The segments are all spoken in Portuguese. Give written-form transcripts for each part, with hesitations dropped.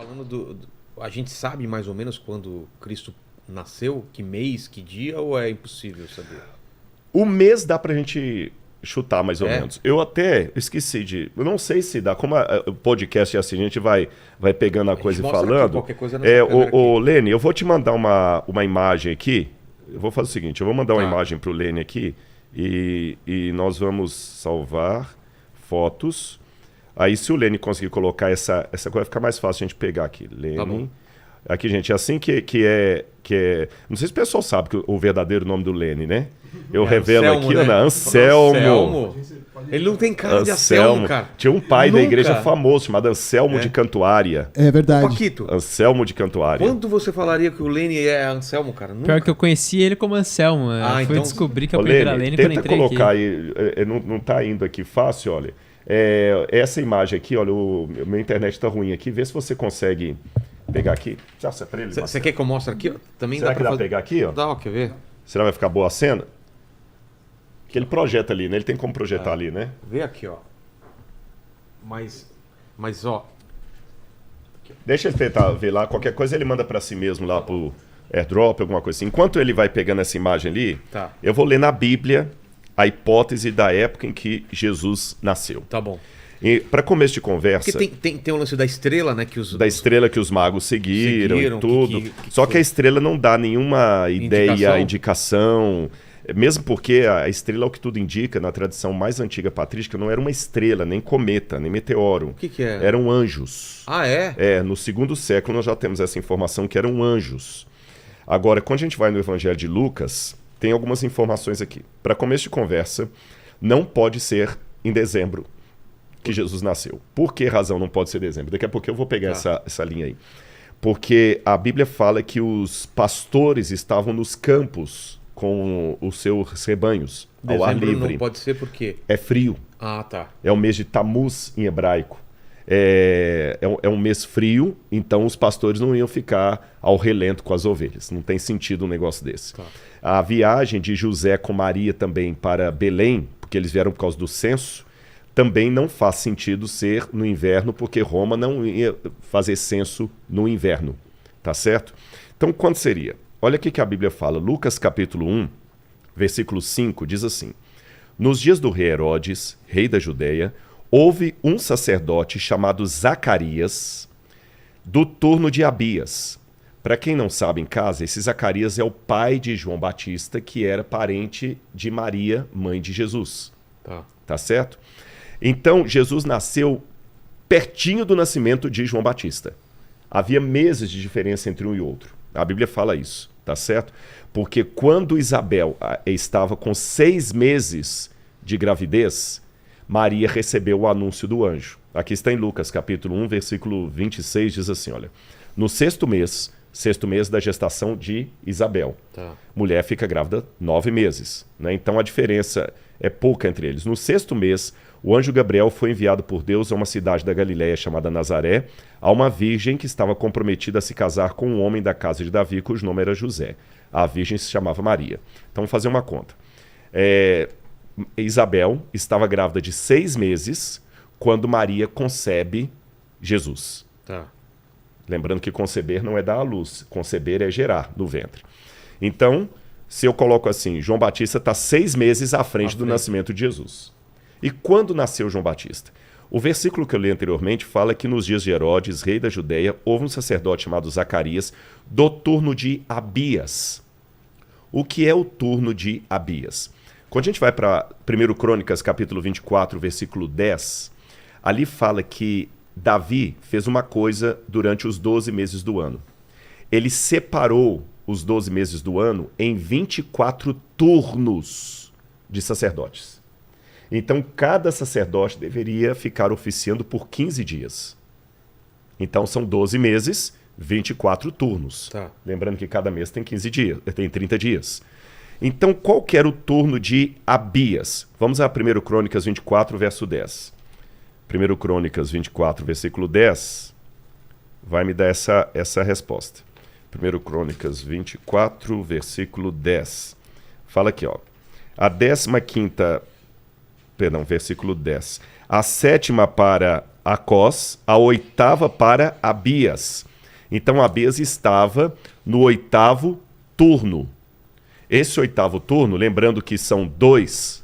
falando a gente sabe mais ou menos quando Cristo nasceu? Que mês, que dia, ou é impossível saber? O mês dá pra gente chutar mais ou É? menos. Eu até esqueci de... Eu não sei se dá. Como o podcast é assim, a gente vai pegando a coisa e mostra aqui, falando. qualquer coisa nessa câmera Ô, aqui. Lene, eu vou te mandar uma imagem aqui. Eu vou fazer o seguinte, eu vou mandar uma Tá. imagem pro Lene aqui e nós vamos salvar fotos. Aí se o Lene conseguir colocar essa coisa, vai ficar mais fácil a gente pegar aqui. Lene. Tá bom. Aqui, gente, é assim que é... Não sei se o pessoal sabe que o verdadeiro nome do Lene, né? Eu revelo Anselmo, aqui, né? né? Anselmo. Ele não tem cara de Anselmo, cara. Tinha um pai da Nunca. igreja famoso chamado Anselmo de Cantuária. É verdade. Paquito, Anselmo de Cantuária. quando você falaria que o Lene é Anselmo, cara? Nunca. Pior que eu conheci ele como Anselmo. Ah, Eu fui então- descobrir que eu Ô, aprendi a Lene, Lene quando tenta entrei colocar aqui. aí, não tá indo aqui fácil, olha. Essa imagem aqui, olha, minha internet tá ruim aqui, vê se você consegue pegar aqui. Já é pra ele, Você Marcelo? quer que eu mostre aqui? Ó? Também Será dá que pra dá pra fazer... pegar aqui, ó? Dá, quer ver? Será que vai ficar boa a cena? Que ele projeta ali, né? Ele tem como projetar ali, né? Vê aqui, ó. Mas ó, Deixa ele tentar ver lá, qualquer coisa ele manda pra si mesmo lá pro AirDrop, alguma coisa assim. Enquanto ele vai pegando essa imagem ali, Tá. eu vou ler na Bíblia a hipótese da época em que Jesus nasceu. tá bom. E para começo de conversa, Porque tem o lance da estrela, né? Que os, da estrela que os magos seguiram Seguiram, e tudo. que Só que foi? a estrela não dá nenhuma ideia, Indicação? indicação. Mesmo porque a estrela, ao que tudo indica, na tradição mais antiga patrística, não era uma estrela, nem cometa, nem meteoro. O que é? Eram anjos. Ah, é? No segundo século nós já temos essa informação que eram anjos. Agora, quando a gente vai no Evangelho de Lucas, tem algumas informações aqui. Para começo de conversa, não pode ser em dezembro que Jesus nasceu. Por que razão não pode ser dezembro? Daqui a pouco eu vou pegar essa linha aí. Porque a Bíblia fala que os pastores estavam nos campos com os seus rebanhos, ao ar Dezembro livre. não pode ser por quê? É frio. Ah, tá. É o mês de Tamuz em hebraico. É um mês frio, então os pastores não iam ficar ao relento com as ovelhas. Não tem sentido um negócio desse. Tá. A viagem de José com Maria também para Belém, porque eles vieram por causa do censo, também não faz sentido ser no inverno, porque Roma não ia fazer censo no inverno. Tá certo? Então, quando seria? Olha o que a Bíblia fala. Lucas capítulo 1, versículo 5, diz assim: Nos dias do rei Herodes, rei da Judéia, houve um sacerdote chamado Zacarias, do turno de Abias. Para quem não sabe em casa, esse Zacarias é o pai de João Batista, que era parente de Maria, mãe de Jesus. Tá. Tá certo? Então, Jesus nasceu pertinho do nascimento de João Batista. Havia meses de diferença entre um e outro. A Bíblia fala isso, tá certo? Porque quando Isabel estava com 6 meses de gravidez, Maria recebeu o anúncio do anjo. Aqui está em Lucas, capítulo 1, versículo 26, diz assim, olha. No sexto mês da gestação de Isabel, Tá. mulher fica grávida 9 meses. Né? Então a diferença é pouca entre eles. No sexto mês, o anjo Gabriel foi enviado por Deus a uma cidade da Galiléia chamada Nazaré, a uma virgem que estava comprometida a se casar com um homem da casa de Davi, cujo nome era José. A virgem se chamava Maria. Então vamos fazer uma conta. Isabel estava grávida de 6 meses quando Maria concebe Jesus. Tá. Lembrando que conceber não é dar à luz, conceber é gerar no ventre. Então, se eu coloco assim, João Batista está 6 meses à frente do nascimento de Jesus. E quando nasceu João Batista? O versículo que eu li anteriormente fala que nos dias de Herodes, rei da Judéia, houve um sacerdote chamado Zacarias, do turno de Abias. O que é o turno de Abias? Quando a gente vai para 1 Crônicas, capítulo 24, versículo 10, ali fala que Davi fez uma coisa durante os 12 meses do ano. Ele separou os 12 meses do ano em 24 turnos de sacerdotes. Então, cada sacerdote deveria ficar oficiando por 15 dias. Então, são 12 meses, 24 turnos. Tá. Lembrando que cada mês tem 15 dias, tem 30 dias. Então, qual que era o turno de Abias? Vamos a 1 Crônicas 24, verso 10. 1 Crônicas 24, versículo 10, vai me dar essa resposta. 1 Crônicas 24, versículo 10. Fala aqui, ó. Versículo 10. A 7ª para Acós, a oitava para Abias. Então Abias estava no oitavo turno. Esse oitavo turno, lembrando que são 2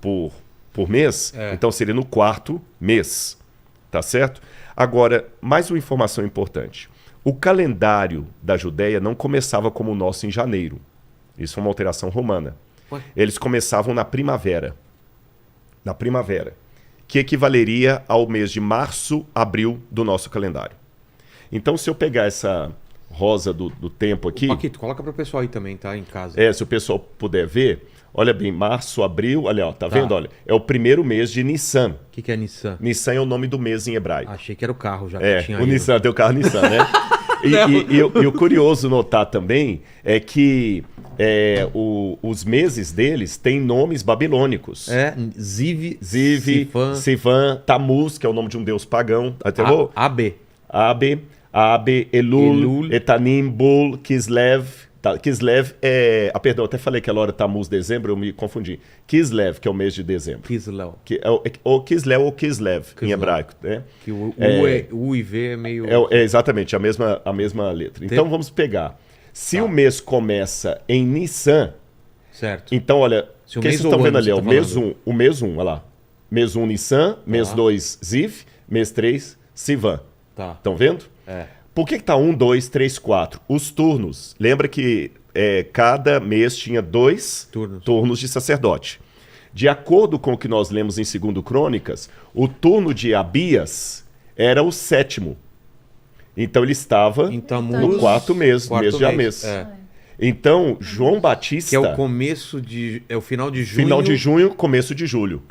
por mês, então seria no quarto mês, tá certo? Agora, mais uma informação importante. O calendário da Judéia não começava como o nosso em janeiro. Isso é uma alteração romana. Ué? Eles começavam na primavera. Na primavera. Que equivaleria ao mês de março, abril do nosso calendário. Então, se eu pegar essa rosa do tempo aqui... Paquito, coloca para o pessoal aí também, tá? Em casa. Se o pessoal puder ver, olha bem, março, abril, olha, ó, tá vendo? Olha, é o primeiro mês de Nissan. O que é Nissan? Nissan é o nome do mês em hebraico. Achei que era o carro já que tinha O ido. Nissan, tem o carro Nissan, né? E o curioso notar também é que os meses deles têm nomes babilônicos. Ziv, Sivan, Tammuz, que é o nome de um deus pagão. Até Abe, Elul, Etanim, Bul, Kislev. Kislev é... perdão, até falei que ela hora Tammuz, dezembro, eu me confundi. Kislev, que é o mês de dezembro. Kislev. Ou Kislev ou Kislev, em hebraico. Né? Que o U e V é meio... Exatamente, a mesma letra. Então vamos pegar. Se o mês começa em Nissan... Certo. Então, olha, o que vocês estão vendo ali? O mês 1, olha lá. Mês 1, Nissan. Mês 2, Ziv. Mês 3, Sivan. Tá. Estão vendo? Por que tá 1, 2, 3, 4? Os turnos. Lembra que cada mês tinha 2 turnos de sacerdote. De acordo com o que nós lemos em 2 Crônicas, o turno de Abias era o 7º. Então ele estava no 4º mês, mês de Amês. Então, João Batista... Que é o começo de... É o final de junho. Final de junho, começo de julho.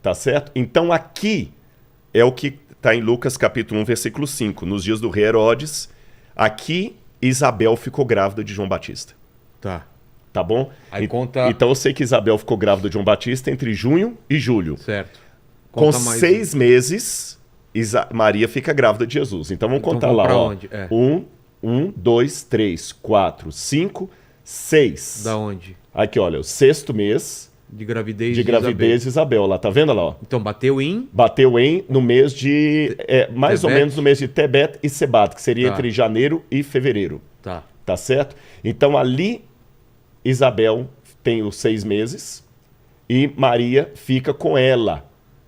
Tá certo? Então aqui é o que está em Lucas capítulo 1, versículo 5. Nos dias do rei Herodes, aqui Isabel ficou grávida de João Batista. Tá bom? Aí conta... Então eu sei que Isabel ficou grávida de João Batista entre junho e julho. Certo. Com 6 meses, Maria fica grávida de Jesus. Então vamos contar lá. Ó. Onde? 1, 2, 3, 4, 5, 6. Da onde? Aqui, olha, o 6º mês de gravidez de Isabel. Lá, tá vendo lá? Ó? Então bateu em no mês de... mais ou menos no mês de Tebet e Sebat, que seria entre janeiro e fevereiro. Tá certo? Então ali, Isabel tem os 6 meses e Maria fica com ela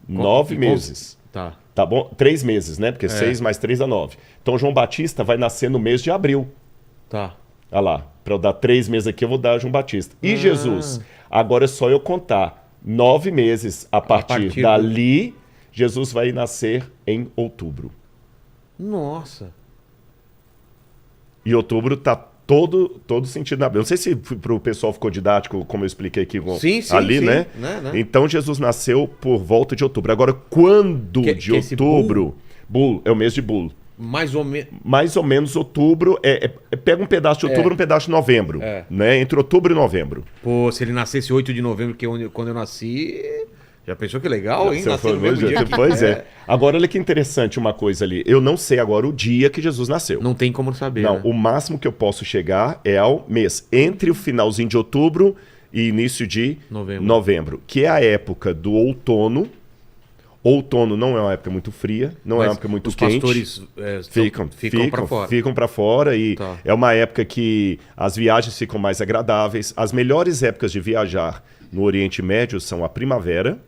9 meses. Tá bom? 3 meses, né? Porque 6 mais 3 dá 9. Então João Batista vai nascer no mês de abril. Olha lá. Para eu dar 3 meses aqui, eu vou dar João Batista. E Jesus? Agora é só eu contar 9 meses a partir dali, Jesus vai nascer em outubro. Nossa. E outubro tá todo sentido na Bíblia. Não sei se para o pessoal ficou didático, como eu expliquei aqui ali, né? Então Jesus nasceu por volta de outubro. Agora, quando de outubro? Bul é o mês de Bul. Mais ou menos outubro. Pega um pedaço de outubro e um pedaço de novembro. Né? Entre outubro e novembro. Pô, se ele nascesse 8 de novembro, que quando eu nasci... Já pensou que legal, hein? Nasceu no mesmo dia. Pois é. Agora, olha que interessante uma coisa ali. Eu não sei agora o dia que Jesus nasceu. Não tem como saber. Não, né? O máximo que eu posso chegar é ao mês. Entre o finalzinho de outubro e início de novembro. Que é a época do outono. Outono não é uma época muito fria, não é uma época muito quente. Os pastores ficam para fora. Ficam para fora e é uma época que as viagens ficam mais agradáveis. As melhores épocas de viajar no Oriente Médio são a primavera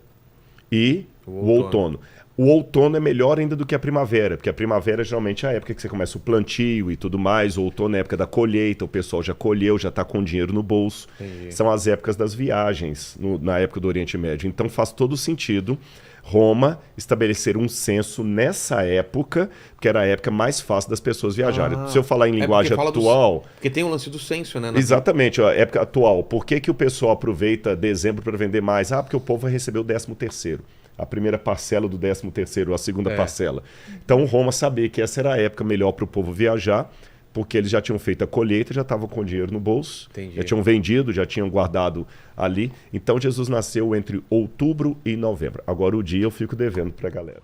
e o outono. O outono é melhor ainda do que a primavera, porque a primavera geralmente é a época que você começa o plantio e tudo mais. O outono é a época da colheita, o pessoal já colheu, já está com dinheiro no bolso. Entendi. São as épocas das viagens na época do Oriente Médio. Então faz todo sentido Roma estabelecer um censo nessa época, que era a época mais fácil das pessoas viajarem. Se eu falar em linguagem atual... Porque tem o lance do censo, né? Exatamente, a época atual. Por que o pessoal aproveita dezembro para vender mais? Porque o povo vai receber o 13º. A primeira parcela do 13º, a segunda parcela. Então Roma sabia que essa era a época melhor para o povo viajar, porque eles já tinham feito a colheita, já estavam com dinheiro no bolso, já tinham vendido, já tinham guardado ali. Então Jesus nasceu entre outubro e novembro. Agora o dia eu fico devendo para a galera.